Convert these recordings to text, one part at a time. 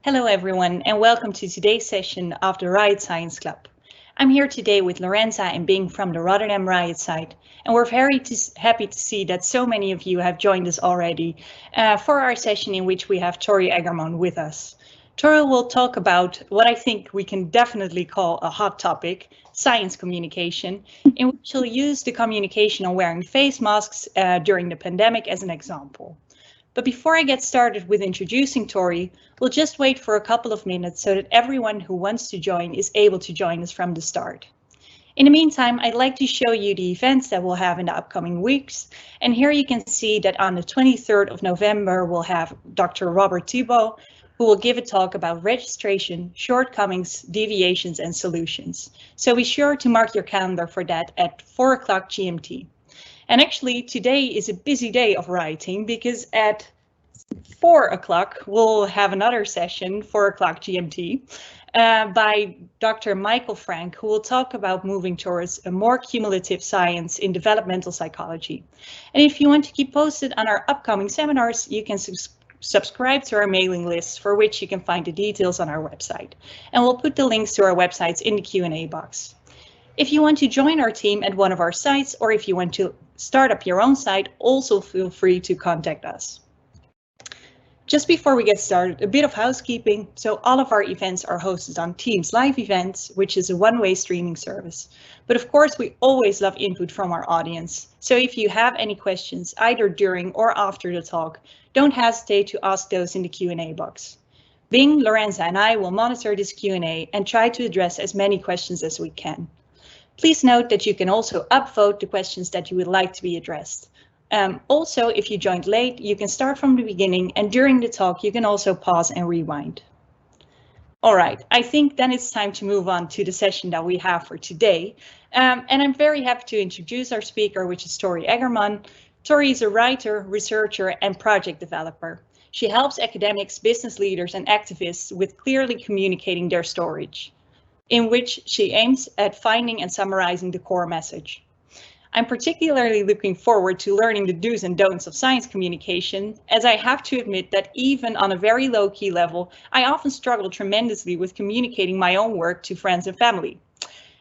Hello everyone and welcome to today's session of the RIOT Science Club. I'm here today with Lorenza and Bing from the Rotterdam RIOT site, and we're very happy to see that so many of you have joined us already for our session in which we have Tori Egherman with us. Tori will talk about what I think we can definitely call a hot topic, science communication, in which she'll use the communication on wearing face masks during the pandemic as an example. But before I get started with introducing Tori, we'll just wait for a couple of minutes so that everyone who wants to join is able to join us from the start. In the meantime, I'd like to show you the events that we'll have in the upcoming weeks. And here you can see that on the 23rd of November, we'll have Dr. Robert Thibault, who will give a talk about registration, shortcomings, deviations, and solutions. So be sure to mark your calendar for that at 4 o'clock GMT. And actually, today is a busy day of writing because at 4 o'clock, we'll have another session, 4 o'clock GMT, by Dr. Michael Frank, who will talk about moving towards a more cumulative science in developmental psychology. And if you want to keep posted on our upcoming seminars, you can subscribe to our mailing list, for which you can find the details on our website. And we'll put the links to our websites in the Q&A box. If you want to join our team at one of our sites, or if you want to start up your own site, also feel free to contact us. Just before we get started, a bit of housekeeping. So all of our events are hosted on Teams Live Events, which is a one-way streaming service. But of course, we always love input from our audience. So if you have any questions, either during or after the talk, don't hesitate to ask those in the Q&A box. Bing, Lorenza, and I will monitor this Q&A and try to address as many questions as we can. Please note that you can also upvote the questions that you would like to be addressed. Also, if you joined late, you can start from the beginning, and during the talk, you can also pause and rewind. All right, I think then it's time to move on to the session that we have for today. And I'm very happy to introduce our speaker, which is Tori Egherman. Tori is a writer, researcher, and project developer. She helps academics, business leaders, and activists with clearly communicating their story, in which she aims at finding and summarizing the core message. I'm particularly looking forward to learning the do's and don'ts of science communication, as I have to admit that even on a very low-key level, I often struggle tremendously with communicating my own work to friends and family.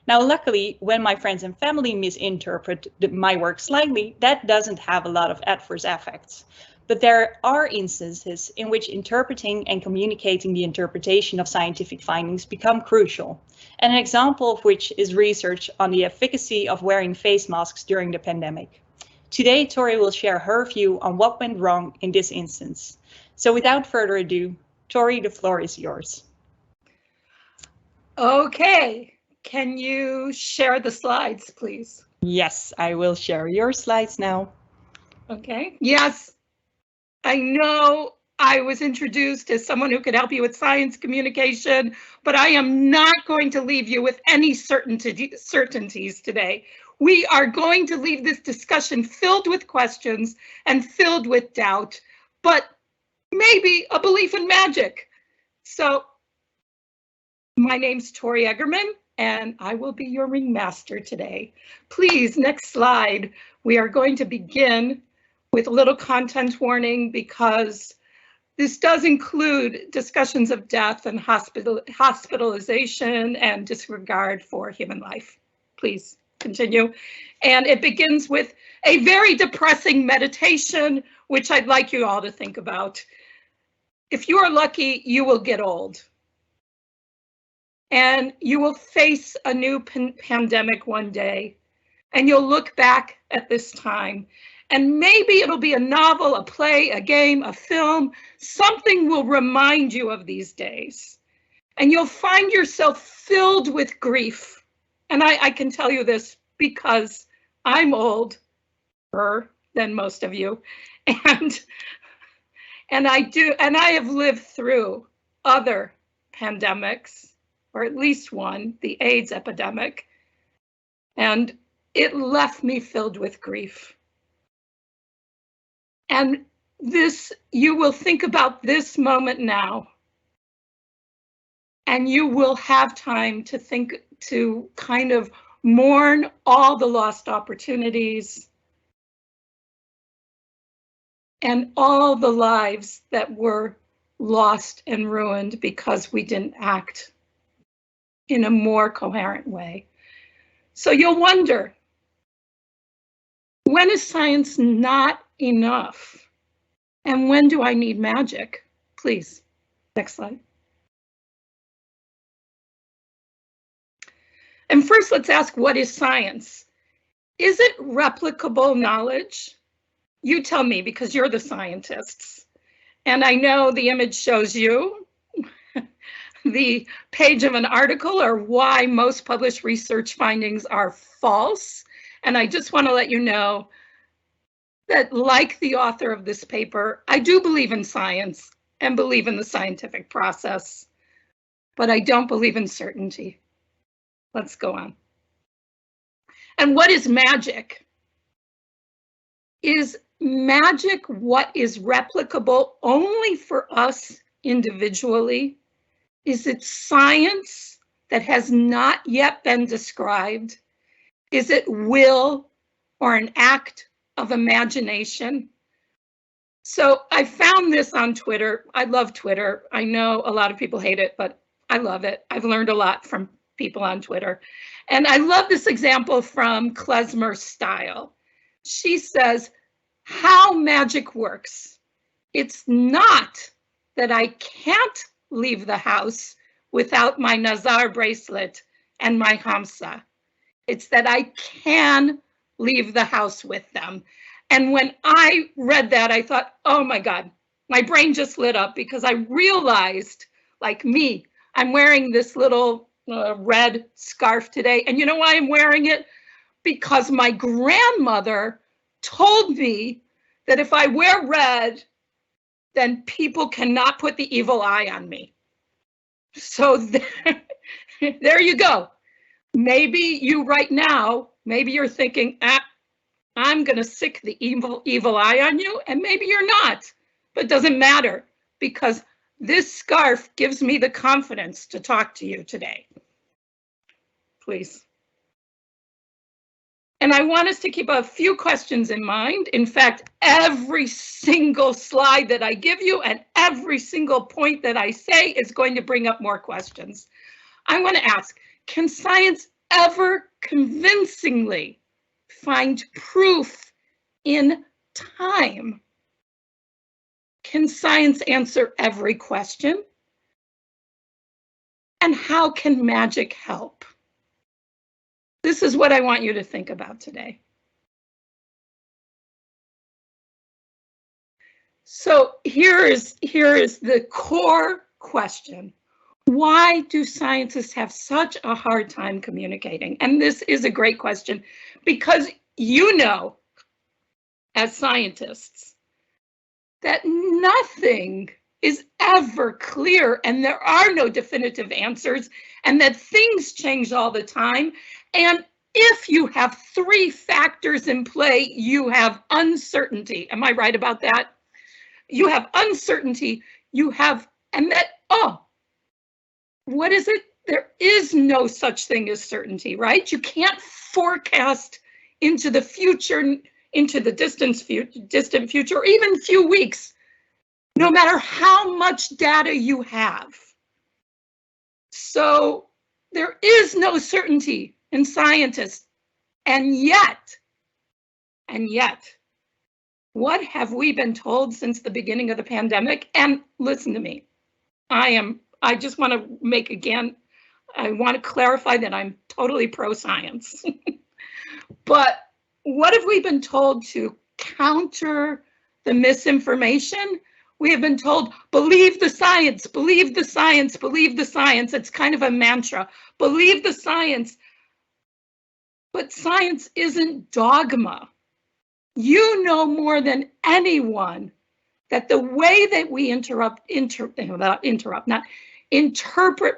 Now, luckily, when my friends and family misinterpret my work slightly, that doesn't have a lot of adverse effects. But there are instances in which interpreting and communicating the interpretation of scientific findings become crucial. And an example of which is research on the efficacy of wearing face masks during the pandemic. Today, Tori will share her view on what went wrong in this instance. So without further ado, Tori, the floor is yours. Okay, can you share the slides, please? Yes, I will share your slides now. Okay, yes. I know I was introduced as someone who could help you with science communication, but I am not going to leave you with any certainties today. We are going to leave this discussion filled with questions and filled with doubt, but maybe a belief in magic. So my name's Tori Egherman, and I will be your ringmaster today. Please, next slide. We are going to begin with a little content warning because this does include discussions of death and hospitalization and disregard for human life. Please continue. And it begins with a very depressing meditation, which I'd like you all to think about. If you are lucky, you will get old. And you will face a new pandemic one day. And you'll look back at this time. And maybe it'll be a novel, a play, a game, a film. Something will remind you of these days. And you'll find yourself filled with grief. And I can tell you this because I'm older than most of you. And I have lived through other pandemics, or at least one, the AIDS epidemic. And it left me filled with grief. And this, you will think about this moment now, and you will have time to think, to kind of mourn all the lost opportunities and all the lives that were lost and ruined because we didn't act in a more coherent way. So you'll wonder, when is science not enough? And when do I need magic? Please, next slide. And first, let's ask, what is science? Is it replicable knowledge? You tell me, because you're the scientists. And I know the image shows you the page of an article, or why most published research findings are false. And I just want to let you know that, like the author of this paper, I do believe in science and believe in the scientific process, but I don't believe in certainty. Let's go on. And what is magic? Is magic what is replicable only for us individually? Is it science that has not yet been described? Is it will or an act of imagination? So I found this on Twitter. I love Twitter. I know a lot of people hate it, but I love it. I've learned a lot from people on Twitter. And I love this example from Klezmer Style. She says, how magic works. It's not that I can't leave the house without my Nazar bracelet and my Hamsa. It's that I can leave the house with them. And when I read that, I thought, oh my God, my brain just lit up, because I realized, like me, I'm wearing this little red scarf today. And you know why I'm wearing it? Because my grandmother told me that if I wear red, then people cannot put the evil eye on me. So there you go. Maybe you right now, maybe you're thinking, I'm gonna sick the evil eye on you, and maybe you're not, but it doesn't matter, because this scarf gives me the confidence to talk to you today. Please. And I want us to keep a few questions in mind. In fact, every single slide that I give you and every single point that I say is going to bring up more questions. I want to ask, can science ever convincingly find proof in time? Can science answer every question? And how can magic help? This is what I want you to think about today. So here is the core question. Why do scientists have such a hard time communicating? And this is a great question, because you know, as scientists, that nothing is ever clear, and there are no definitive answers, and that things change all the time. And if you have three factors in play, you have uncertainty. Am I right about that? You have uncertainty, you have, and that, oh, what is it? There is no such thing as certainty, right? You can't forecast into the future, into the distant future, or even a few weeks, no matter how much data you have. So there is no certainty in scientists. And yet, what have we been told since the beginning of the pandemic? And listen to me, I just want to make, again, I want to clarify that I'm totally pro-science. But what have we been told to counter the misinformation? We have been told, believe the science, believe the science, believe the science. It's kind of a mantra, believe the science. But science isn't dogma. You know more than anyone that the way that we interpret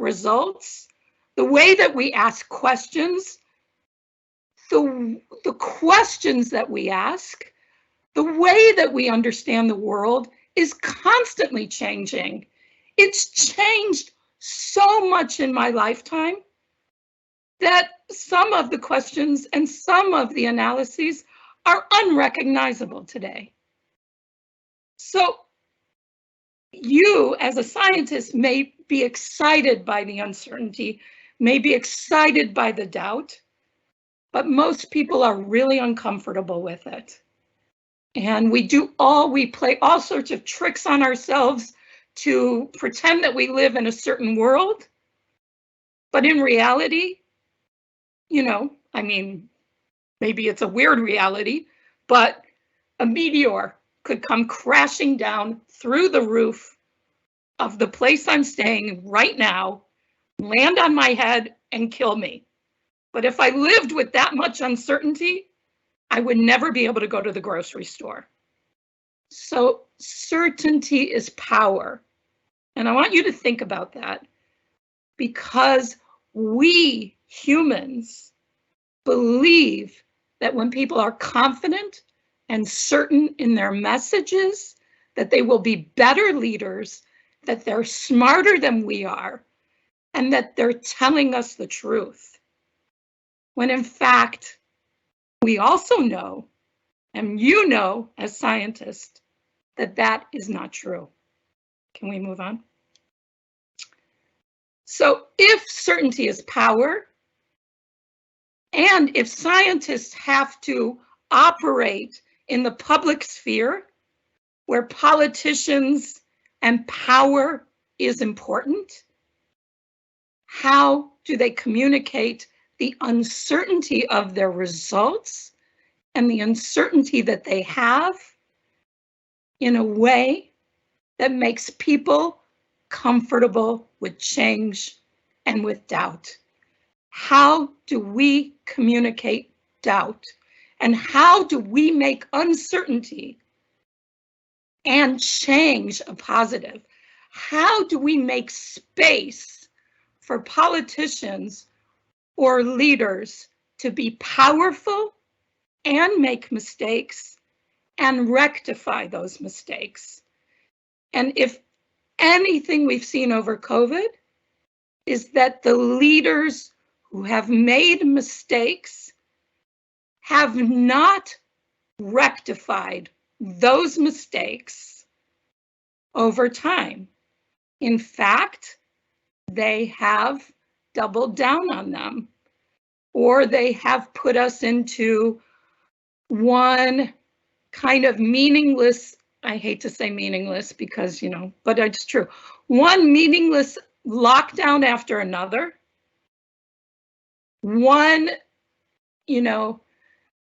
results, the way that we ask questions, the questions that we ask, the way that we understand the world is constantly changing. It's changed so much in my lifetime that some of the questions and some of the analyses are unrecognizable today. So you as a scientist may be excited by the uncertainty, may be excited by the doubt, but most people are really uncomfortable with it. And we play all sorts of tricks on ourselves to pretend that we live in a certain world. But in reality, I mean, maybe it's a weird reality, but a meteor could come crashing down through the roof of the place I'm staying right now, land on my head and kill me. But if I lived with that much uncertainty, I would never be able to go to the grocery store. So certainty is power. And I want you to think about that, because we humans believe that when people are confident and certain in their messages, that they will be better leaders, that they're smarter than we are, and that they're telling us the truth. When in fact, we also know, and you know as scientists, that that is not true. Can we move on? So if certainty is power, and if scientists have to operate in the public sphere where politicians and power is important, how do they communicate the uncertainty of their results and the uncertainty that they have in a way that makes people comfortable with change and with doubt? How do we communicate doubt? And how do we make uncertainty and change a positive? How do we make space for politicians or leaders to be powerful and make mistakes and rectify those mistakes? And if anything we've seen over COVID is that the leaders who have made mistakes have not rectified those mistakes over time. In fact, they have doubled down on them, or they have put us into one kind of meaningless, I hate to say meaningless because, but it's true, one meaningless lockdown after another, one,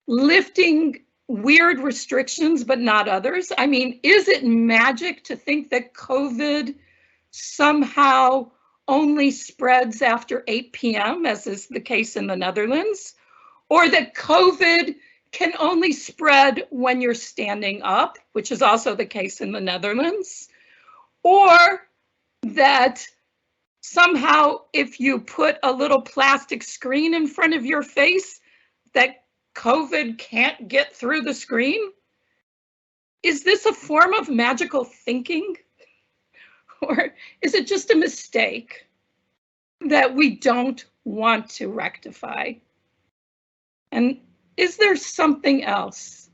lifting weird restrictions, but not others. I mean, is it magic to think that COVID somehow only spreads after 8 p.m., as is the case in the Netherlands, or that COVID can only spread when you're standing up, which is also the case in the Netherlands, or that somehow if you put a little plastic screen in front of your face, that COVID can't get through the screen? Is this a form of magical thinking? Or is it just a mistake that we don't want to rectify? And is there something else?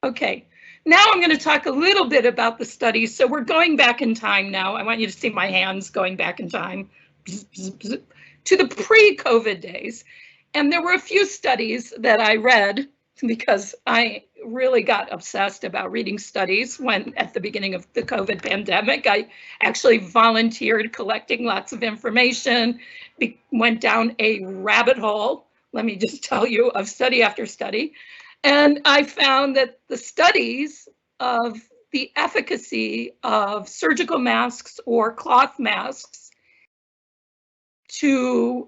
Okay, now I'm going to talk a little bit about the studies. So we're going back in time now. I want you to see my hands going back in time to the pre-COVID days. And there were a few studies that I read because I really got obsessed about reading studies when at the beginning of the COVID pandemic. I actually volunteered collecting lots of information, went down a rabbit hole, let me just tell you, of study after study. And I found that the studies of the efficacy of surgical masks or cloth masks to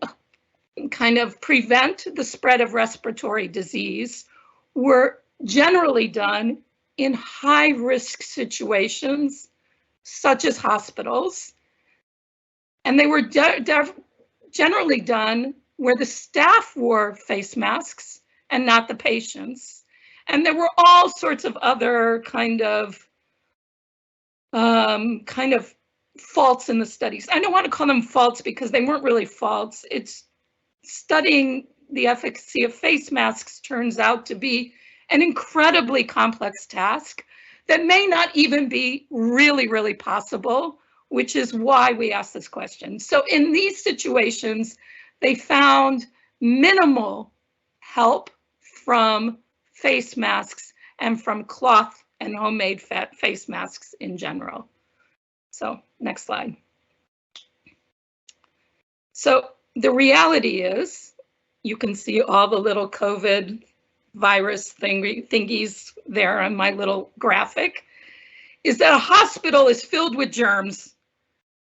kind of prevent the spread of respiratory disease were generally done in high-risk situations, such as hospitals. And they were generally done where the staff wore face masks and not the patients. And there were all sorts of other kind of faults in the studies. I don't want to call them faults because they weren't really faults. It's studying the efficacy of face masks turns out to be an incredibly complex task that may not even be really, really possible, which is why we asked this question. So in these situations, they found minimal help from face masks and from cloth and homemade face masks in general. So next slide. So the reality is, you can see all the little COVID virus thingies there on my little graphic, is that a hospital is filled with germs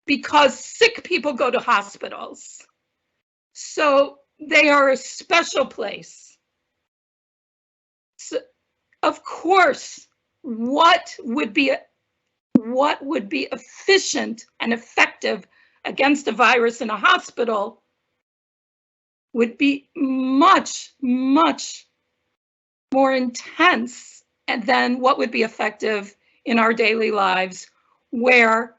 because sick people go to hospitals. So they are a special place. So, of course, what would be efficient and effective against a virus in a hospital would be much, much more intense than what would be effective in our daily lives, where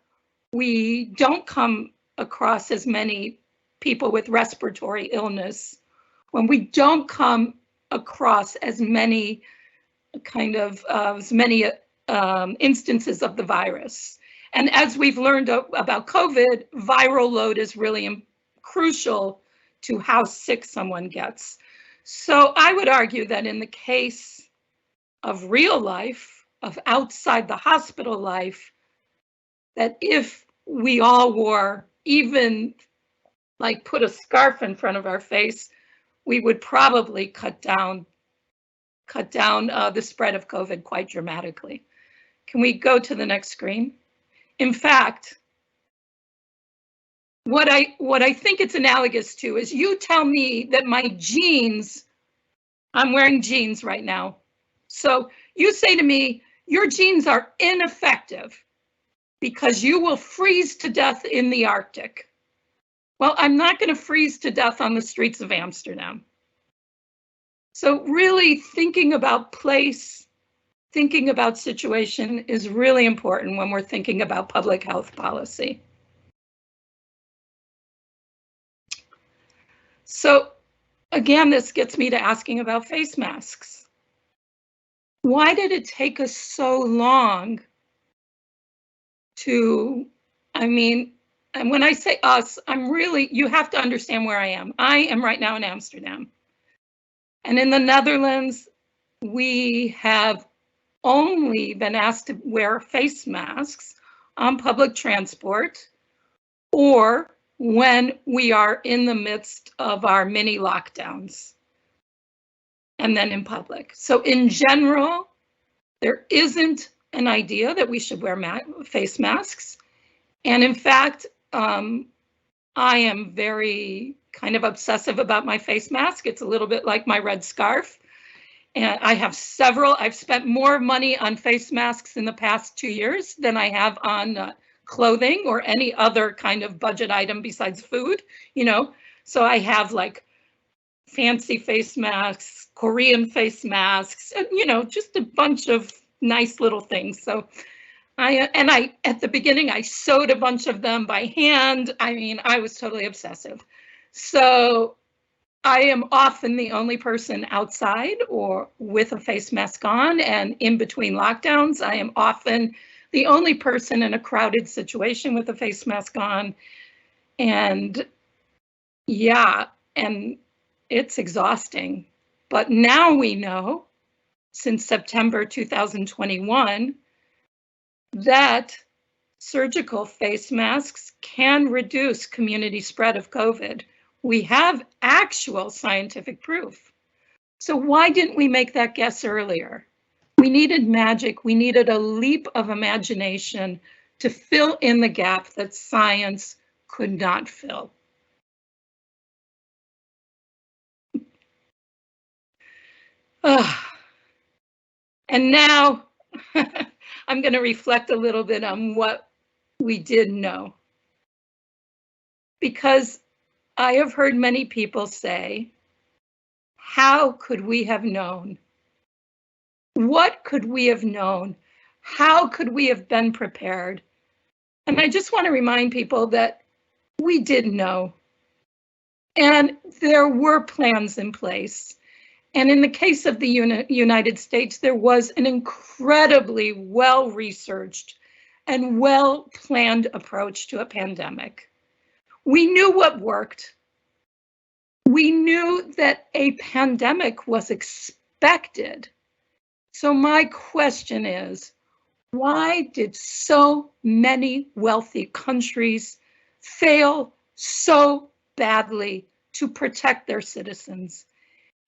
we don't come across as many people with respiratory illness, when we don't come across as many instances of the virus. And as we've learned about COVID, viral load is really crucial to how sick someone gets. So I would argue that in the case of real life, of outside the hospital life, that if we all wore, even like put a scarf in front of our face, we would probably cut down the spread of COVID quite dramatically. Can we go to the next screen? In fact, what I think it's analogous to is, you tell me that my jeans, I'm wearing jeans right now. So you say to me, your jeans are ineffective because you will freeze to death in the Arctic. Well, I'm not going to freeze to death on the streets of Amsterdam. So really thinking about place, thinking about situation is really important when we're thinking about public health policy. So again, this gets me to asking about face masks. Why did it take us so long to, and when I say us, you have to understand where I am. I am right now in Amsterdam. And in the Netherlands, we have only been asked to wear face masks on public transport, or when we are in the midst of our mini lockdowns, and then in public. So in general, there isn't an idea that we should wear face masks. And in fact, I am very kind of obsessive about my face mask. It's a little bit like my red scarf. And I have several. I've spent more money on face masks in the past 2 years than I have on clothing or any other kind of budget item besides food, So I have like fancy face masks, Korean face masks, and, just a bunch of nice little things. So at the beginning, I sewed a bunch of them by hand. I was totally obsessive. So I am often the only person outside or with a face mask on, and in between lockdowns, I am often the only person in a crowded situation with a face mask on. And yeah, and it's exhausting. But now we know, since September 2021, that surgical face masks can reduce community spread of COVID. We have actual scientific proof. So why didn't we make that guess earlier? We needed magic. We needed a leap of imagination to fill in the gap that science could not fill. And now I'm going to reflect a little bit on what we did know. Because I have heard many people say, how could we have known? What could we have known? How could we have been prepared? And I just want to remind people that we did know. And there were plans in place. And in the case of the United States, there was an incredibly well-researched and well-planned approach to a pandemic. We knew what worked. We knew that a pandemic was expected. So my question is, why did so many wealthy countries fail so badly to protect their citizens?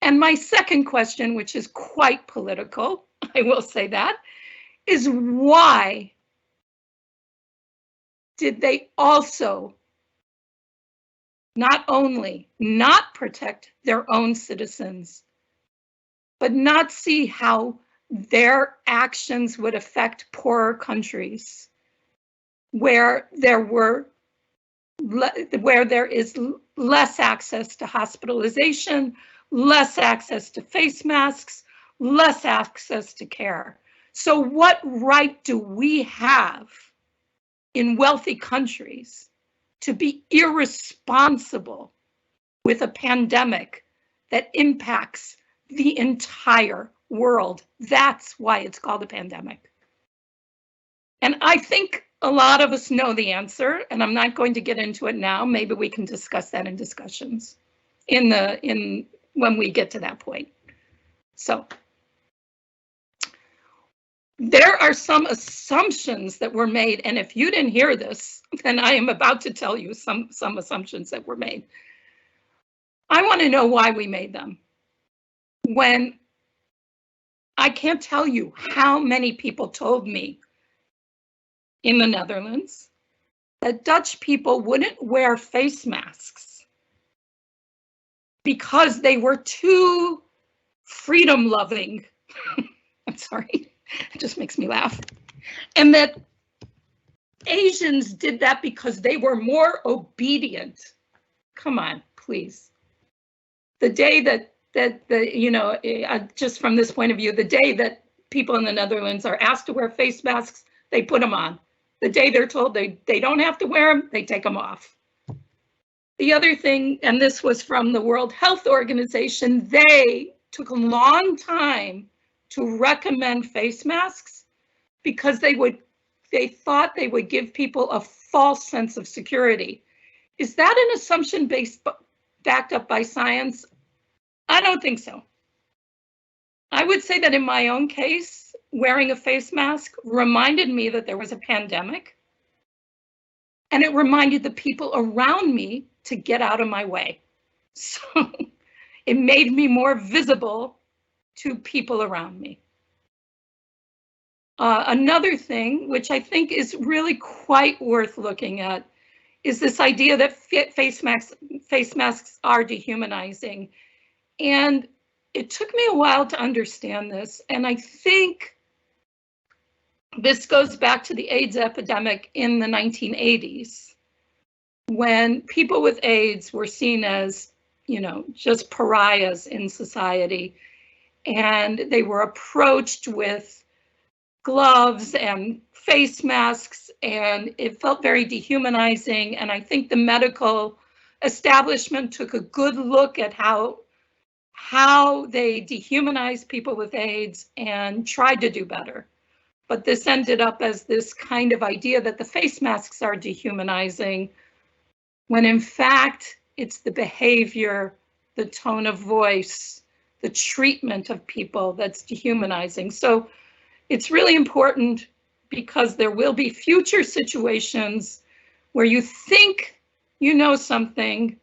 And my second question, which is quite political, I will say that, is why did they also not only not protect their own citizens, but not see how their actions would affect poorer countries where there is less access to hospitalization, less access to face masks, less access to care. So what right do we have in wealthy countries to be irresponsible with a pandemic that impacts the entire world? That's why it's called a pandemic. And I think a lot of us know the answer, and I'm not going to get into it now. Maybe we can discuss that in discussions when we get to that point. So there are some assumptions that were made, and if you didn't hear this, then I am about to tell you some assumptions that were made. I want to know why we made them. When I can't tell you how many people told me in the Netherlands that Dutch people wouldn't wear face masks because they were too freedom-loving. I'm sorry, it just makes me laugh. And that Asians did that because they were more obedient. Come on, please. The day that just from this point of view, the day that people in the Netherlands are asked to wear face masks, they put them on. The day they're told they don't have to wear them, they take them off. The other thing, and this was from the World Health Organization, they took a long time to recommend face masks because they thought they would give people a false sense of security. Is that an assumption backed up by science? I don't think so. I would say that in my own case, wearing a face mask reminded me that there was a pandemic, and it reminded the people around me to get out of my way. So it made me more visible to people around me. Another thing, which I think is really quite worth looking at, is this idea that face masks are dehumanizing. And it took me a while to understand this, and I think this goes back to the AIDS epidemic in the 1980s, when people with AIDS were seen as, just pariahs in society, and they were approached with gloves and face masks, and it felt very dehumanizing. And I think the medical establishment took a good look at how they dehumanized people with AIDS and tried to do better. But this ended up as this kind of idea that the face masks are dehumanizing, when in fact, it's the behavior, the tone of voice, the treatment of people that's dehumanizing. So it's really important, because there will be future situations where you think you know something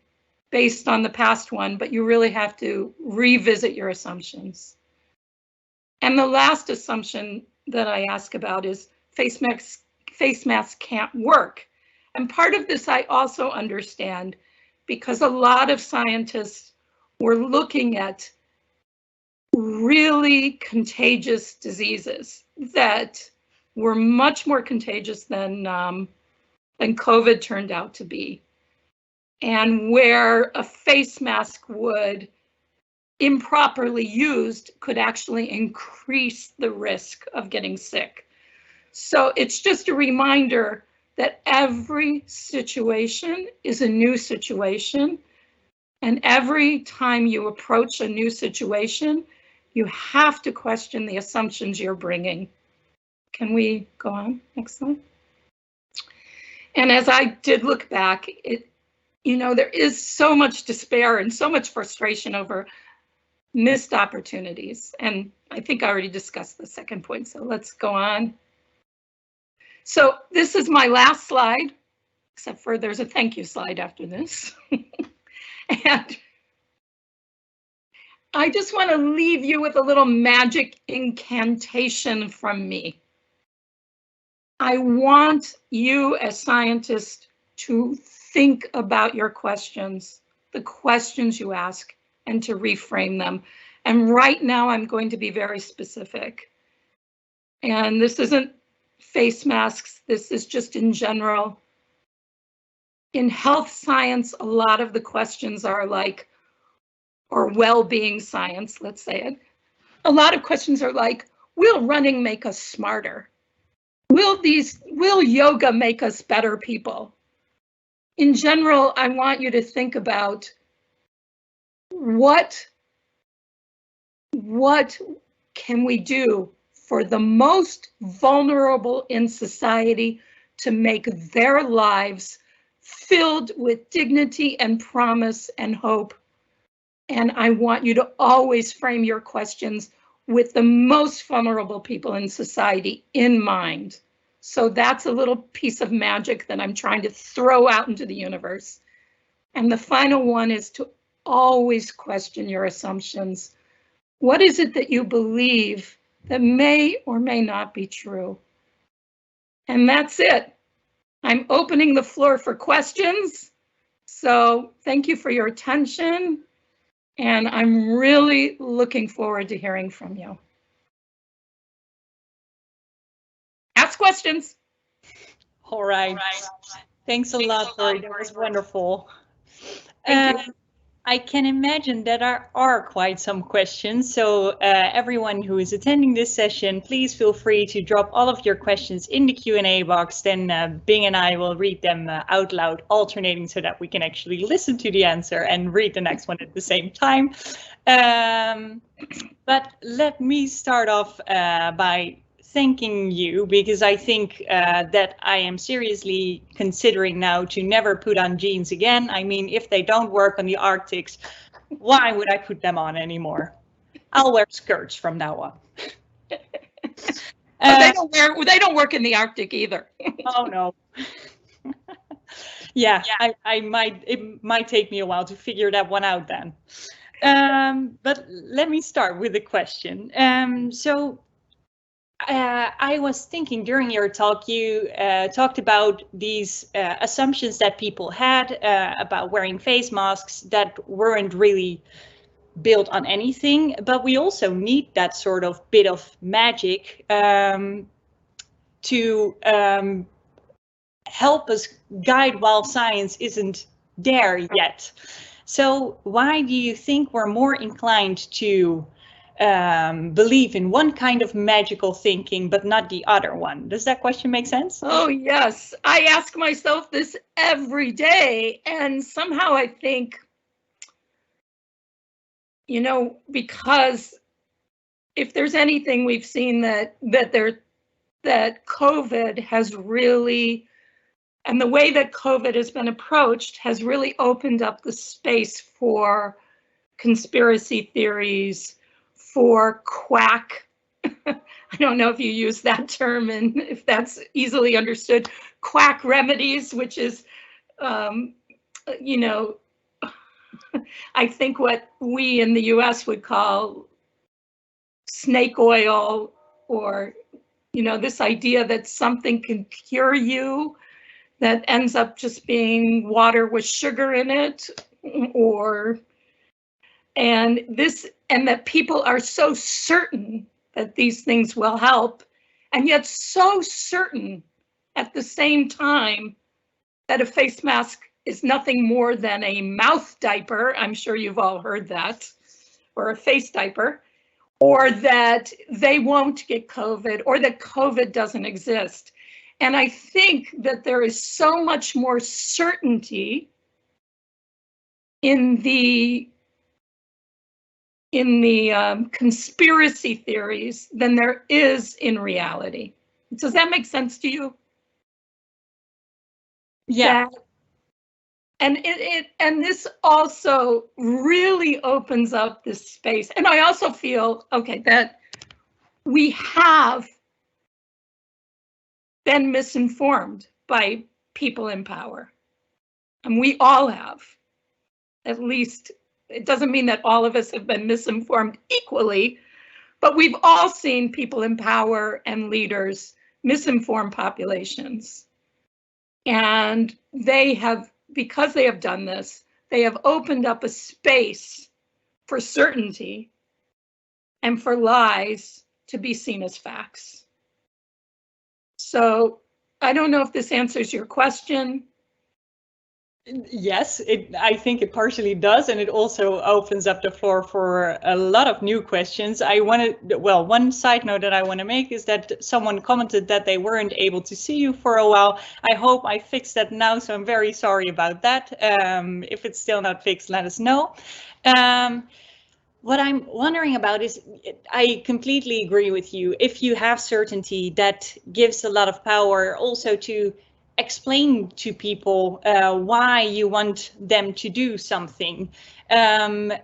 based on the past one, but you really have to revisit your assumptions. And the last assumption that I ask about is face masks can't work. And part of this I also understand, because a lot of scientists were looking at really contagious diseases that were much more contagious than COVID turned out to be, and where a face mask would, improperly used, could actually increase the risk of getting sick. So it's just a reminder that every situation is a new situation, And every time you approach a new situation, you have to question the assumptions you're bringing. Can we go on? Next slide. And as I did look back, there is so much despair and so much frustration over missed opportunities. And I think I already discussed the second point, so let's go on. So this is my last slide, except for there's a thank you slide after this. And I just want to leave you with a little magic incantation from me. I want you as scientists to think about your questions, the questions you ask, and to reframe them. And right now I'm going to be very specific. And this isn't face masks, this is just in general. In health science, a lot of the questions are like, or well-being science, let's say it. A lot of questions are like, will running make us smarter? Will yoga make us better people? In general, I want you to think about what can we do for the most vulnerable in society to make their lives filled with dignity and promise and hope. And I want you to always frame your questions with the most vulnerable people in society in mind. So that's a little piece of magic that I'm trying to throw out into the universe. And the final one is to always question your assumptions. What is it that you believe that may or may not be true? And that's it. I'm opening the floor for questions. So thank you for your attention. And I'm really looking forward to hearing from you. Ask questions. All right. Thanks a lot, Tori. That was wonderful. Thank you. I can imagine that there are quite some questions. So everyone who is attending this session, please feel free to drop all of your questions in the Q&A box. Then Bing and I will read them out loud, alternating so that we can actually listen to the answer and read the next one at the same time. But let me start off by thanking you, because I think that I am seriously considering now to never put on jeans again. I mean, if they don't work on the Arctics, why would I put them on anymore? I'll wear skirts from now on. They don't work in the Arctic either. Oh no. Yeah, it might take me a while to figure that one out then. But let me start with a question. I was thinking during your talk, you talked about these assumptions that people had about wearing face masks that weren't really built on anything, but we also need that sort of bit of magic to help us guide while science isn't there yet. So why do you think we're more inclined to believe in one kind of magical thinking, but not the other one? Does that question make sense? Oh, yes. I ask myself this every day, and somehow I think, because if there's anything we've seen that COVID has really, and the way that COVID has been approached has really opened up the space for conspiracy theories, for quack. I don't know if you use that term and if that's easily understood. Quack remedies, which is, I think what we in the US would call snake oil, or, this idea that something can cure you that ends up just being water with sugar in it, and that people are so certain that these things will help, and yet so certain at the same time that a face mask is nothing more than a mouth diaper. I'm sure you've all heard that, or a face diaper, or that they won't get COVID, or that COVID doesn't exist. And I think that there is so much more certainty in the conspiracy theories than there is in reality. Does that make sense to you? Yeah. And this also really opens up this space. And I also feel, okay, that we have been misinformed by people in power. And we all have. At least, it doesn't mean that all of us have been misinformed equally, but we've all seen people in power and leaders misinform populations. And they have, because they have done this, they have opened up a space for certainty and for lies to be seen as facts. So I don't know if this answers your question. Yes, I think it partially does, and it also opens up the floor for a lot of new questions. One side note that I want to make is that someone commented that they weren't able to see you for a while. I hope I fixed that now, so I'm very sorry about that. If it's still not fixed, let us know. What I'm wondering about is, I completely agree with you. If you have certainty, that gives a lot of power also to explain to people why you want them to do something. How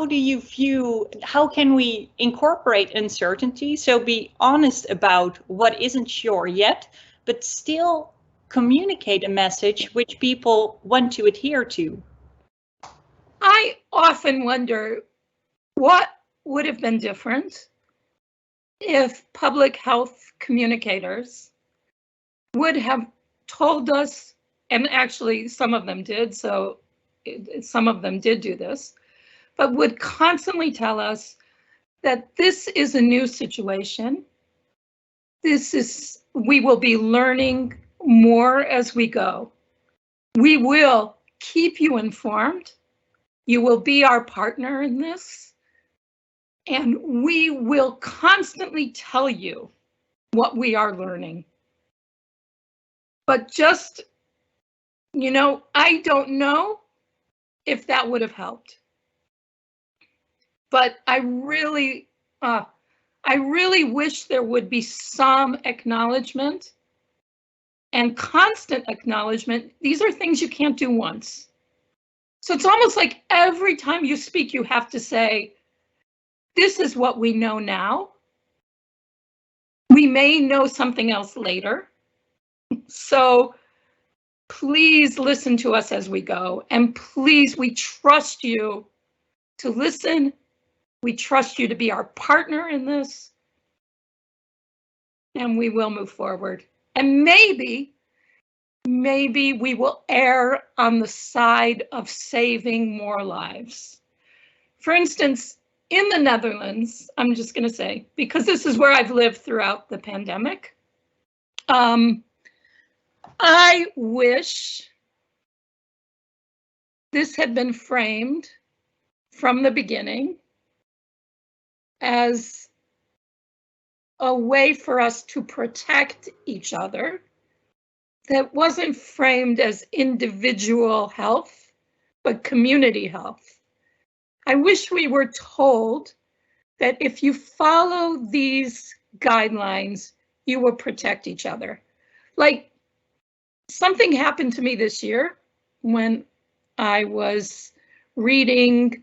do you view, how can we incorporate uncertainty? So be honest about what isn't sure yet, but still communicate a message which people want to adhere to. I often wonder what would have been different if public health communicators would have told us, and actually some of them did, so some of them did do this, but would constantly tell us that this is a new situation. We will be learning more as we go. We will keep you informed. You will be our partner in this. And we will constantly tell you what we are learning. But just, I don't know if that would have helped. But I really wish there would be some acknowledgement and constant acknowledgement. These are things you can't do once. So it's almost like every time you speak, you have to say, this is what we know now. We may know something else later. So please listen to us as we go. And please, we trust you to listen. We trust you to be our partner in this. And we will move forward. And maybe we will err on the side of saving more lives. For instance, in the Netherlands, I'm just going to say, because this is where I've lived throughout the pandemic, I wish this had been framed from the beginning as a way for us to protect each other that wasn't framed as individual health, but community health. I wish we were told that if you follow these guidelines, you will protect each other. Like, something happened to me this year when I was reading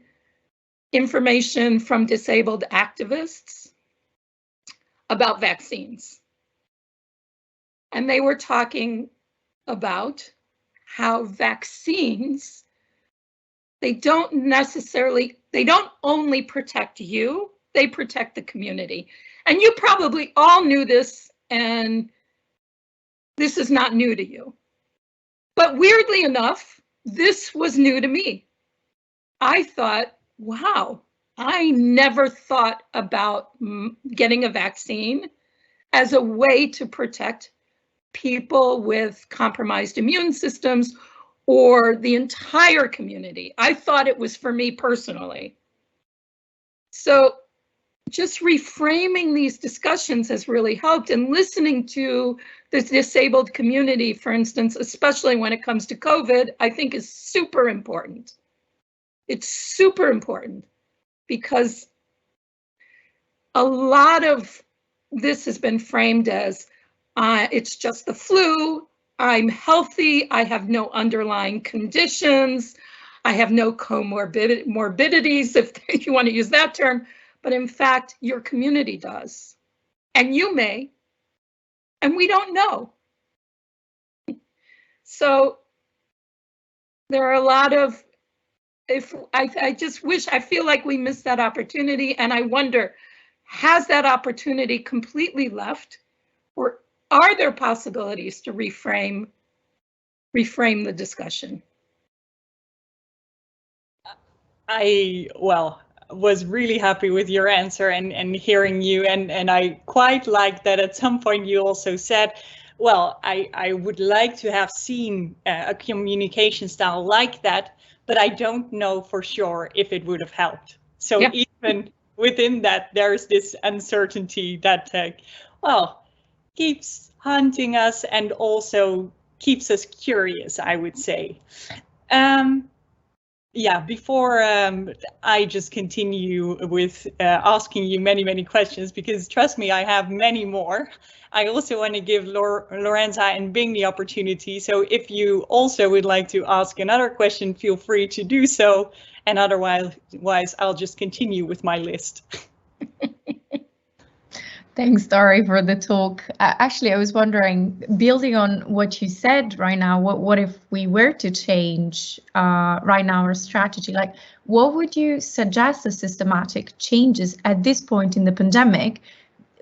information from disabled activists about vaccines. And they were talking about how vaccines, they don't only protect you, they protect the community. And you probably all knew this, and this is not new to you. But weirdly enough, this was new to me. I thought, wow, I never thought about getting a vaccine as a way to protect people with compromised immune systems or the entire community. I thought it was for me personally. So just reframing these discussions has really helped, and listening to the disabled community, for instance, especially when it comes to COVID, I think is super important. It's super important because a lot of this has been framed as it's just the flu, I'm healthy, I have no underlying conditions, I have no comorbidities, if you want to use that term, but in fact, your community does. And you may, and we don't know. So there are a lot of, I just wish, I feel like we missed that opportunity, and I wonder, has that opportunity completely left, or are there possibilities to reframe the discussion? I, well, was really happy with your answer and hearing you, and I quite like that at some point you also said, well, I would like to have seen a communication style like that, but I don't know for sure if it would have helped. So yeah. Even within that, there's this uncertainty that, well, keeps haunting us and also keeps us curious, I would say. Yeah, before I just continue with asking you many questions, because trust me, I have many more. I also want to give Lorenza and Bing the opportunity. So if you also would like to ask another question, feel free to do so. And otherwise, I'll just continue with my list. Thanks, Tori, for the talk. Actually, I was wondering, building on what you said right now, what if we were to change right now our strategy? Like, what would you suggest as systematic changes at this point in the pandemic?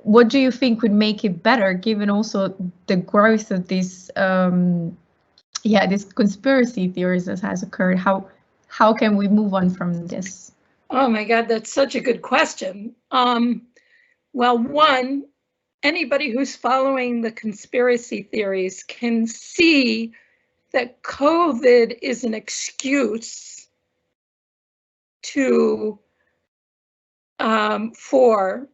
What do you think would make it better, given also the growth of this, this conspiracy theories that has occurred? How can we move on from this? Oh my God, that's such a good question. Well, one, anybody who's following the conspiracy theories can see that COVID is an excuse for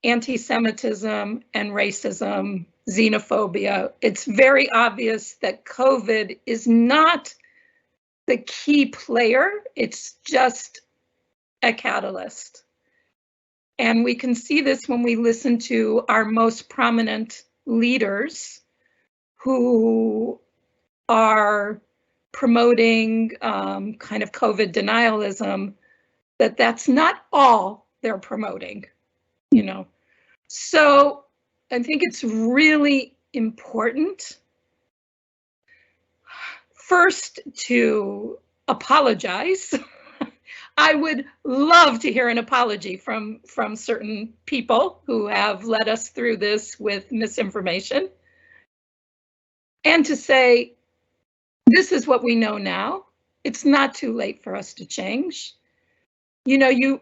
anti-Semitism and racism, xenophobia. It's very obvious that COVID is not the key player, it's just a catalyst. And we can see this when we listen to our most prominent leaders who are promoting kind of COVID denialism, that's not all they're promoting, you know. So I think it's really important first to apologize. I would love to hear an apology from certain people who have led us through this with misinformation, and to say, this is what we know now. It's not too late for us to change. You know, you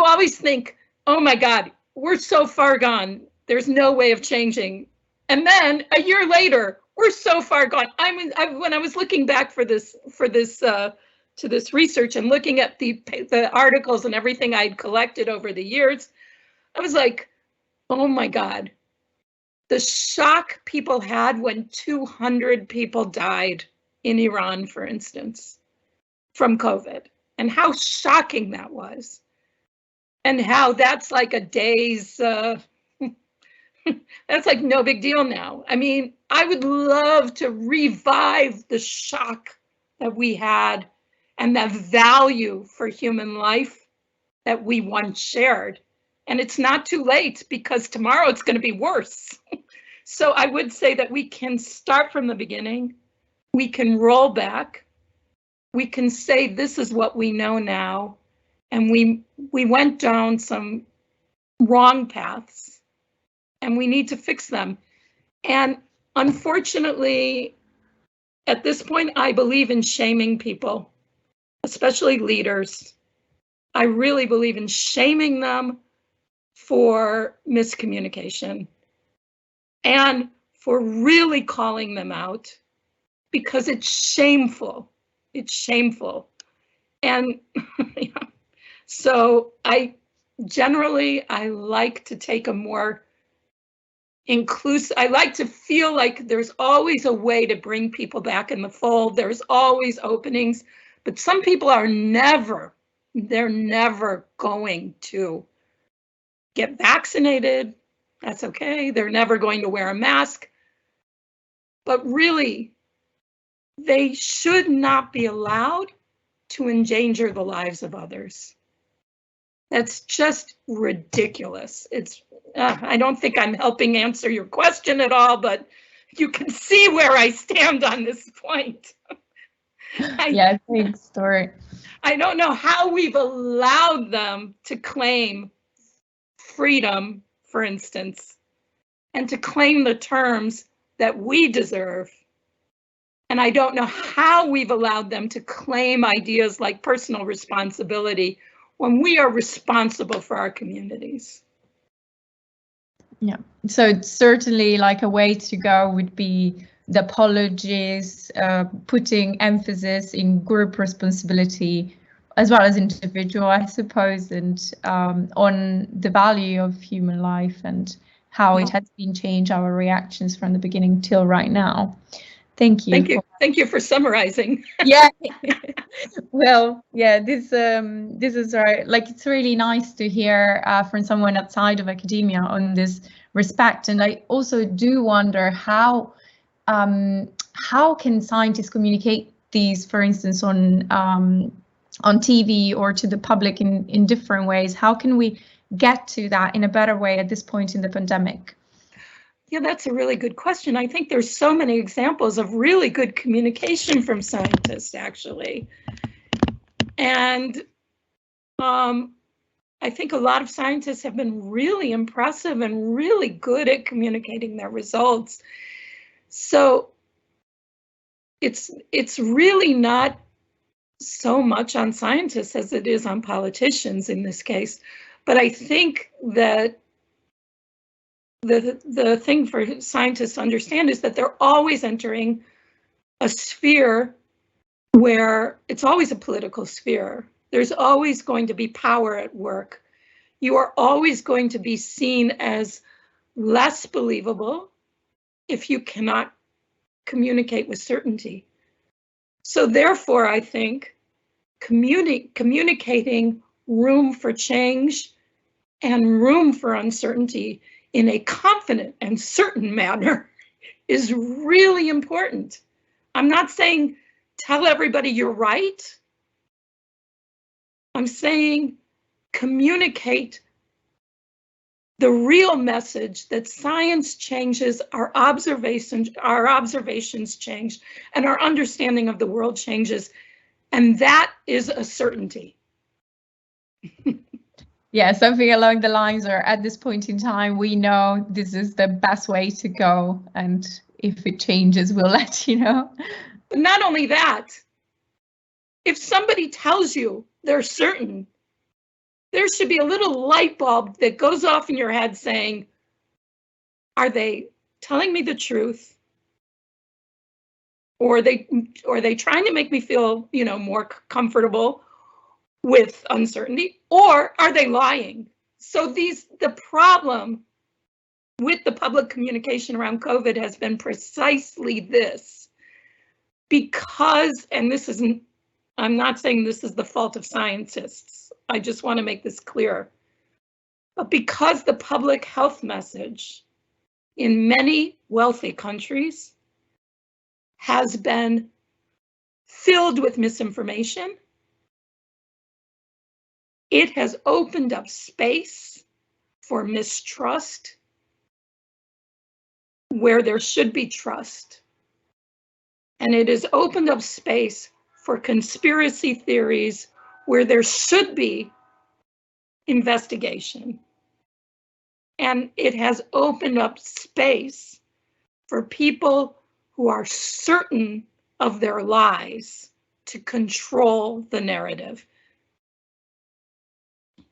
always think, oh my God, we're so far gone. There's no way of changing. And then a year later, we're so far gone. When I was looking back to this research and looking at the articles and everything I'd collected over the years, I was like, oh my God, the shock people had when 200 people died in Iran, for instance, from COVID, and how shocking that was, and how that's like a day's, that's like no big deal now. I mean, I would love to revive the shock that we had and the value for human life that we once shared. And it's not too late, because tomorrow it's going to be worse. So I would say that we can start from the beginning. We can roll back. We can say, this is what we know now. And we went down some wrong paths, and we need to fix them. And unfortunately, at this point, I believe in shaming people, especially leaders. I really believe in shaming them for miscommunication and for really calling them out, because it's shameful. It's shameful. And so I like to take a more inclusive. I like to feel like there's always a way to bring people back in the fold. There's always openings, but some people are they're never going to get vaccinated. That's okay. They're never going to wear a mask. But really, they should not be allowed to endanger the lives of others. That's just ridiculous. I don't think I'm helping answer your question at all, but you can see where I stand on this point. Yeah, thanks, Tori. I don't know how we've allowed them to claim freedom, for instance, and to claim the terms that we deserve. And I don't know how we've allowed them to claim ideas like personal responsibility when we are responsible for our communities. Yeah, so certainly like a way to go would be the apologies, putting emphasis in group responsibility as well as individual, I suppose, and on the value of human life and how it has been changed our reactions from the beginning till right now. Thank you. Thank you for summarizing. Yeah. Well, yeah, this is right. Like, it's really nice to hear from someone outside of academia on this respect. And I also do wonder how can scientists communicate these, for instance, on TV or to the public in different ways? How can we get to that in a better way at this point in the pandemic? Yeah, that's a really good question. I think there's so many examples of really good communication from scientists, actually. And I think a lot of scientists have been really impressive and really good at communicating their results. So it's really not so much on scientists as it is on politicians in this case. But I think that the thing for scientists to understand is that they're always entering a sphere where it's always a political sphere. There's always going to be power at work. You are always going to be seen as less believable if you cannot communicate with certainty. So therefore, I think communicating room for change and room for uncertainty in a confident and certain manner is really important. I'm not saying tell everybody you're right. I'm saying communicate the real message that science changes, our observations change, and our understanding of the world changes, and that is a certainty. Yeah, something along the lines, or at this point in time, we know this is the best way to go, and if it changes, we'll let you know. But not only that, if somebody tells you they're certain, there should be a little light bulb that goes off in your head saying, are they telling me the truth? Or are they trying to make me feel, more comfortable with uncertainty? Or are they lying? So the problem with the public communication around COVID has been precisely this. Because, and this isn't, I'm not saying this is the fault of scientists. I just want to make this clear. But because the public health message in many wealthy countries has been filled with misinformation, it has opened up space for mistrust where there should be trust. And it has opened up space for conspiracy theories where there should be investigation. And it has opened up space for people who are certain of their lies to control the narrative.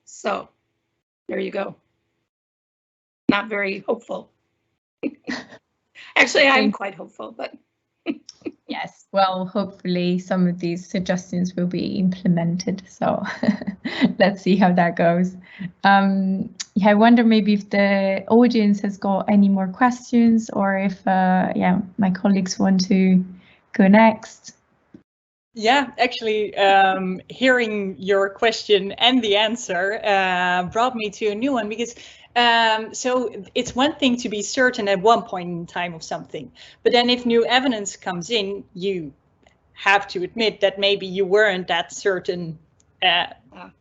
So there you go. Not very hopeful. Actually, I'm quite hopeful, but. Yes, well, hopefully some of these suggestions will be implemented. So let's see how that goes. Yeah, I wonder maybe if the audience has got any more questions, or if yeah, my colleagues want to go next. Yeah, actually, hearing your question and the answer brought me to a new one, because so it's one thing to be certain at one point in time of something, but then if new evidence comes in, you have to admit that maybe you weren't that certain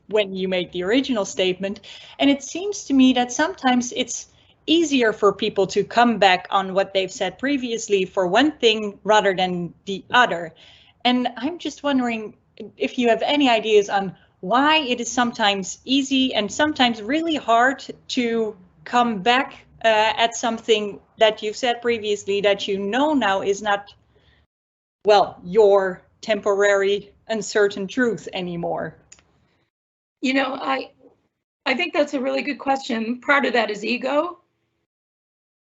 when you made the original statement. And it seems to me that sometimes it's easier for people to come back on what they've said previously for one thing rather than the other. And I'm just wondering if you have any ideas on why it is sometimes easy and sometimes really hard to come back at something that you've said previously that you know now is not, well, your temporary uncertain truth anymore. You know, I think that's a really good question. Part of that is ego,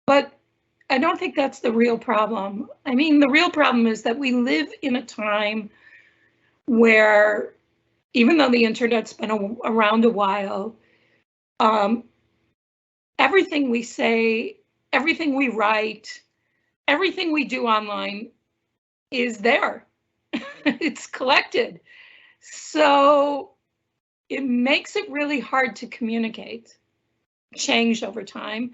but I don't think that's the real problem. I mean, the real problem is that we live in a time where, even though the internet's been around a while, everything we say, everything we write, everything we do online is there. It's collected. So it makes it really hard to communicate change over time.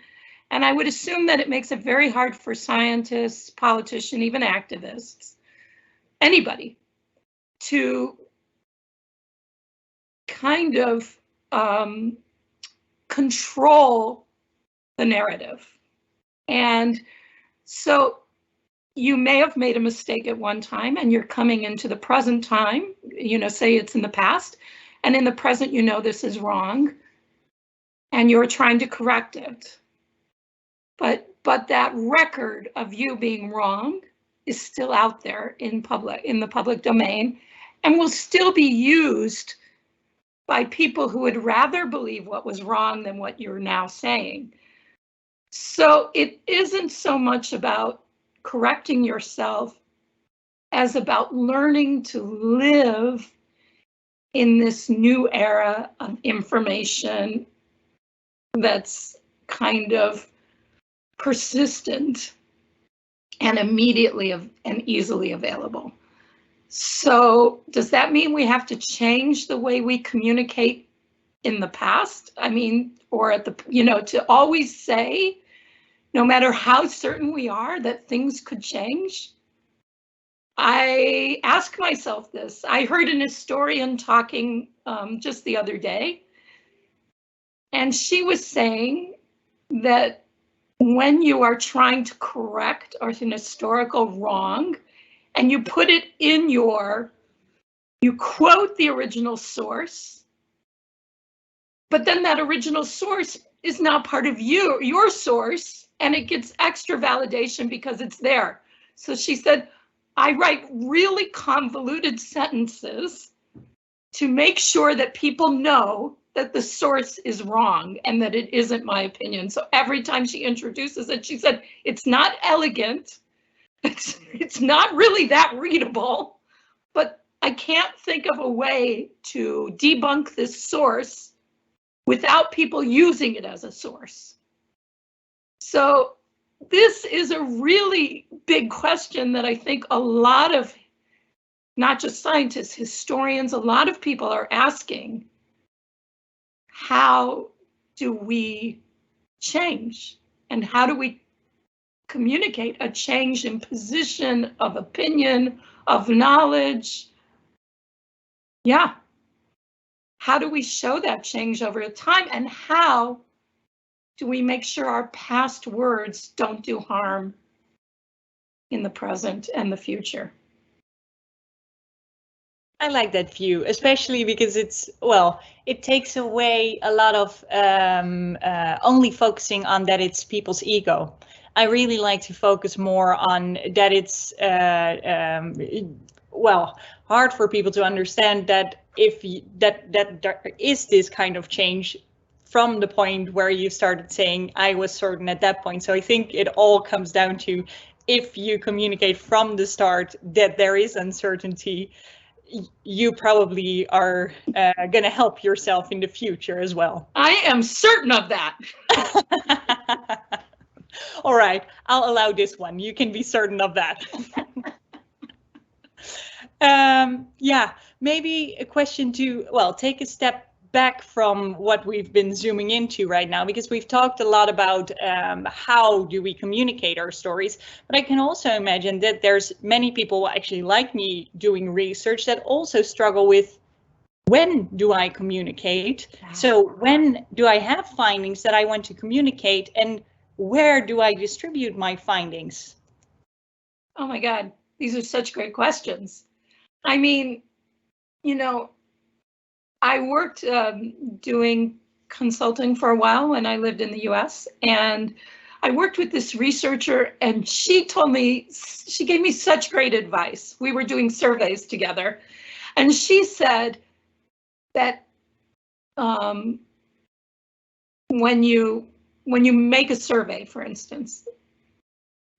And I would assume that it makes it very hard for scientists, politicians, even activists, anybody, to kind of control the narrative. And so you may have made a mistake at one time and you're coming into the present time, you know, say it's in the past, and in the present, you know, this is wrong and you're trying to correct it. But that record of you being wrong is still out there in the public domain, and will still be used by people who would rather believe what was wrong than what you're now saying. So it isn't so much about correcting yourself as about learning to live in this new era of information that's kind of persistent and immediately and easily available. So does that mean we have to change the way we communicate in the past? I mean, or at the, you know, to always say, no matter how certain we are that things could change? I ask myself this. I heard an historian talking just the other day, and she was saying that when you are trying to correct an historical wrong, and you put it in you quote the original source, but then that original source is now part of your source, and it gets extra validation because it's there. So she said, I write really convoluted sentences to make sure that people know that the source is wrong and that it isn't my opinion. So every time she introduces it, she said, it's not elegant. It's not really that readable, but I can't think of a way to debunk this source without people using it as a source. So this is a really big question that I think a lot of, not just scientists, historians, a lot of people are asking. How do we change? And how do we communicate a change in position, of opinion, of knowledge? Yeah. How do we show that change over time? And how do we make sure our past words don't do harm in the present and the future? I like that view, especially because it's, well, it takes away a lot of only focusing on that it's people's ego. I really like to focus more on that it's, well, hard for people to understand that if that there is this kind of change from the point where you started saying I was certain at that point. So I think it all comes down to if you communicate from the start that there is uncertainty, you probably are going to help yourself in the future as well. I am certain of that. All right, I'll allow this one. You can be certain of that. Yeah, maybe a question to, well, take a step back from what we've been zooming into right now, because we've talked a lot about how do we communicate our stories, but I can also imagine that there's many people actually like me doing research that also struggle with, when do I communicate? So when do I have findings that I want to communicate, and where do I distribute my findings? Oh my God, these are such great questions. I mean, you know, I worked doing consulting for a while when I lived in the US, and I worked with this researcher, and she gave me such great advice. We were doing surveys together, and she said that when you make a survey, for instance,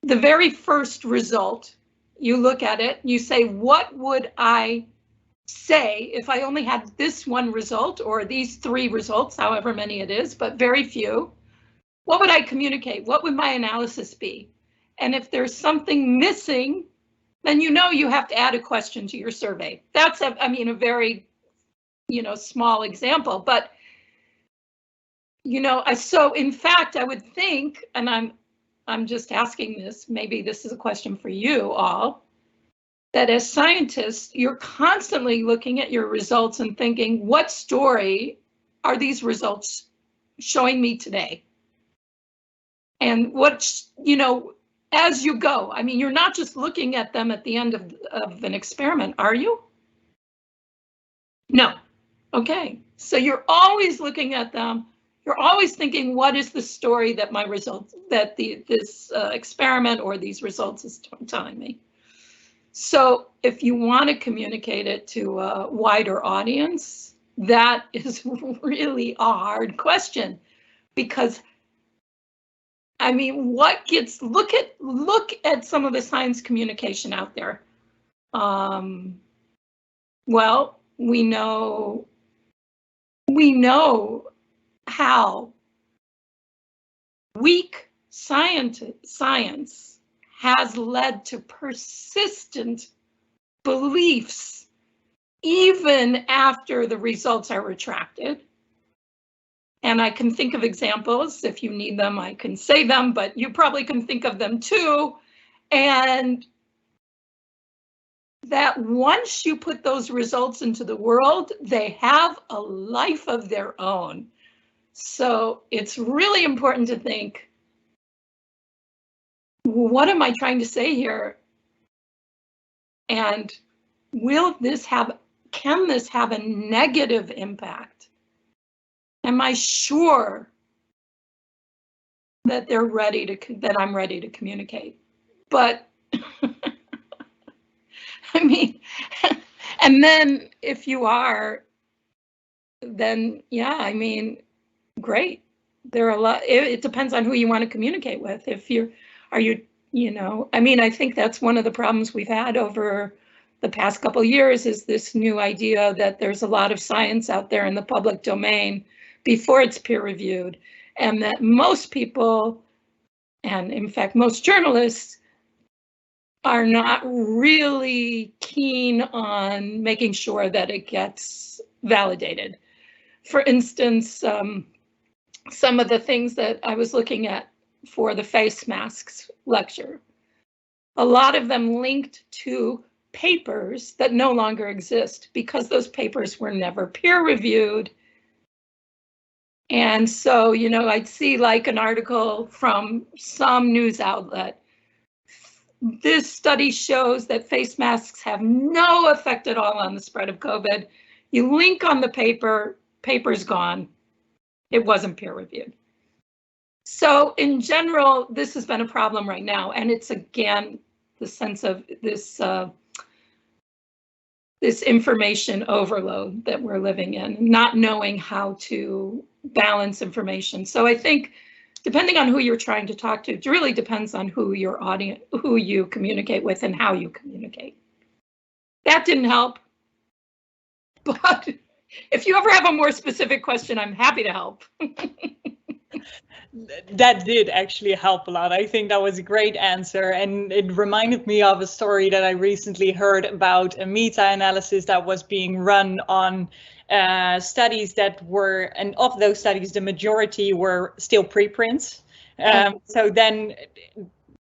the very first result, you look at it, you say, what would I say if I only had this one result or these 3 results, however many it is, but very few? What would I communicate? What would my analysis be? And if there's something missing, then you have to add a question to your survey. That's a very, small example, but so in fact, I would think, and I'm just asking this, maybe this is a question for you all, that as scientists, you're constantly looking at your results and thinking, what story are these results showing me today? And what, as you go, I mean, you're not just looking at them at the end of an experiment, are you? No. Okay. So you're always looking at them. You're always thinking, what is the story that my results, that this experiment or these results is telling me? So if you want to communicate it to a wider audience, that is really a hard question, because I mean, look at some of the science communication out there. Well, we know how weak science has led to persistent beliefs even after the results are retracted. And I can think of examples. If you need them, I can say them, but you probably can think of them too. And that once you put those results into the world, they have a life of their own. So it's really important to think, what am I trying to say here? And can this have a negative impact? Am I sure that I'm ready to communicate? But I mean, and then if you are, then yeah, I mean, great. There are a lot, it depends on who you want to communicate with. I mean, I think that's one of the problems we've had over the past couple of years, is this new idea that there's a lot of science out there in the public domain before it's peer reviewed, and that most people, and in fact, most journalists, are not really keen on making sure that it gets validated. For instance, some of the things that I was looking at for the face masks lecture, a lot of them linked to papers that no longer exist because those papers were never peer reviewed. And so, I'd see like an article from some news outlet. This study shows that face masks have no effect at all on the spread of COVID. You link on the paper's gone. It wasn't peer reviewed. So in general, this has been a problem right now. And it's again, the sense of this information overload that we're living in, not knowing how to balance information. So I think depending on who you're trying to talk to, it really depends on who your audience, who you communicate with and how you communicate. That didn't help. But if you ever have a more specific question, I'm happy to help. That did actually help a lot. I think that was a great answer. And it reminded me of a story that I recently heard about a meta-analysis that was being run on studies that were, and of those studies, the majority were still preprints. So then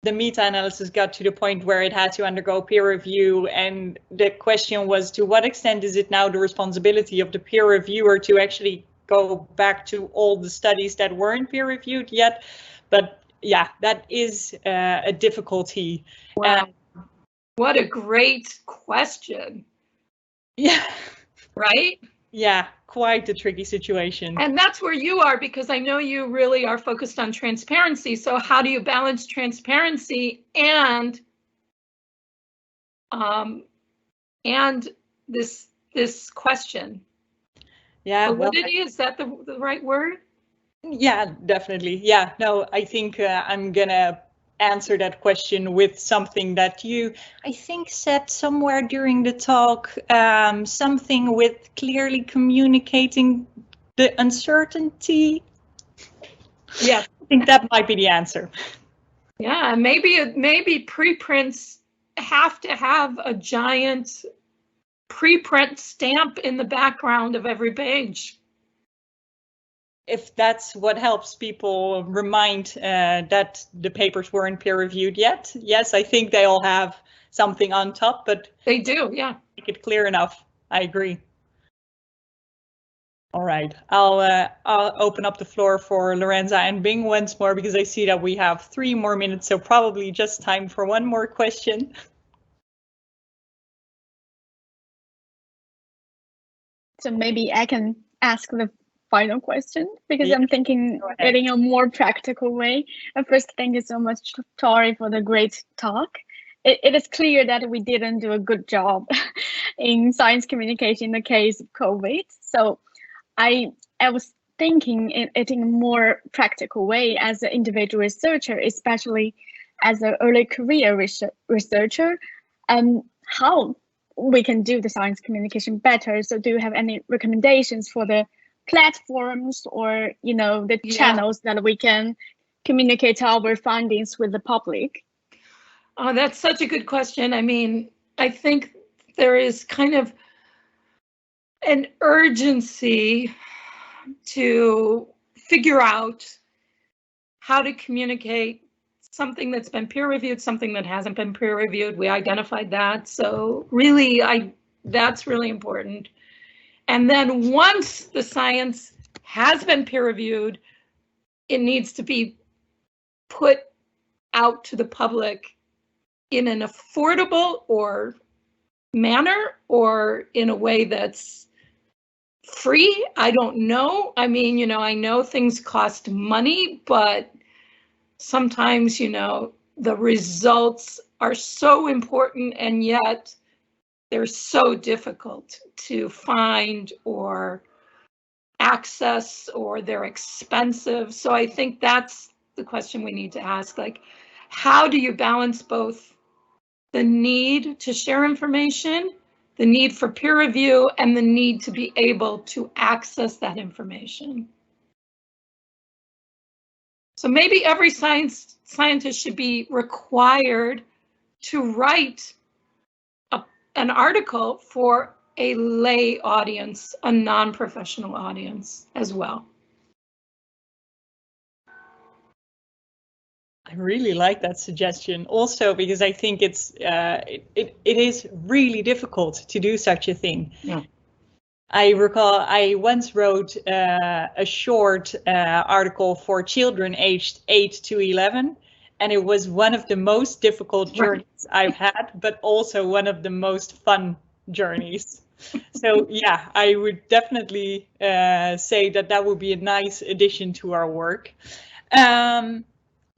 the meta-analysis got to the point where it had to undergo peer review, and the question was, to what extent is it now the responsibility of the peer reviewer to actually go back to all the studies that weren't peer reviewed yet? But yeah, that is a difficulty. Wow. What a great question. Yeah. Right? Yeah, quite a tricky situation. And that's where you are, because I know you really are focused on transparency. So how do you balance transparency and this question? Yeah, validity, is that the right word? Yeah, definitely. Yeah, no, I think I'm gonna answer that question with something that you, I think, said somewhere during the talk, something with clearly communicating the uncertainty. Yeah, I think that might be the answer. Yeah, maybe preprints have to have a giant preprint stamp in the background of every page. If that's what helps people remind that the papers weren't peer reviewed yet. Yes, I think they all have something on top, but they do, yeah. Make it clear enough. I agree. All right, I'll open up the floor for Lorenza and Bing once more, because I see that we have 3 more minutes, so probably just time for one more question. So maybe I can ask the final question, because I'm thinking it in a more practical way. And first, thank you so much, Tori, for the great talk. It is clear that we didn't do a good job in science communication in the case of COVID. So I was thinking it in a more practical way as an individual researcher, especially as an early career researcher, how we can do the science communication better. So do you have any recommendations for the platforms or, the channels that we can communicate our findings with the public? Oh, that's such a good question. I mean, I think there is kind of an urgency to figure out how to communicate something that's been peer reviewed, something that hasn't been peer reviewed. We identified that. So really, that's really important. And then once the science has been peer reviewed, it needs to be put out to the public in an affordable or manner, or in a way that's free. I don't know. I mean, I know things cost money, but sometimes, the results are so important, and yet they're so difficult to find or access, or they're expensive. So I think that's the question we need to ask. Like, how do you balance both the need to share information, the need for peer review, and the need to be able to access that information? So maybe every scientist should be required to write an article for a lay audience, a non-professional audience as well. I really like that suggestion, also because I think it is really difficult to do such a thing. Yeah. I recall I once wrote a short article for children aged 8 to 11, and it was one of the most difficult journeys I've had, but also one of the most fun journeys. So yeah, I would definitely say that would be a nice addition to our work.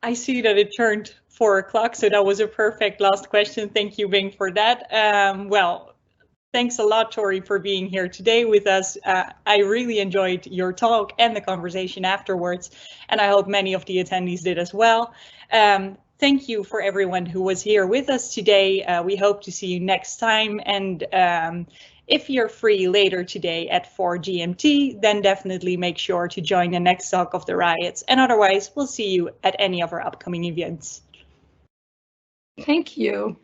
I see that it turned 4 o'clock, so that was a perfect last question. Thank you, Bing, for that. Well, Thanks a lot, Tori, for being here today with us. I really enjoyed your talk and the conversation afterwards, and I hope many of the attendees did as well. Thank you for everyone who was here with us today. We hope to see you next time. And if you're free later today at 4 GMT, then definitely make sure to join the next talk of the riots. And otherwise, we'll see you at any of our upcoming events. Thank you.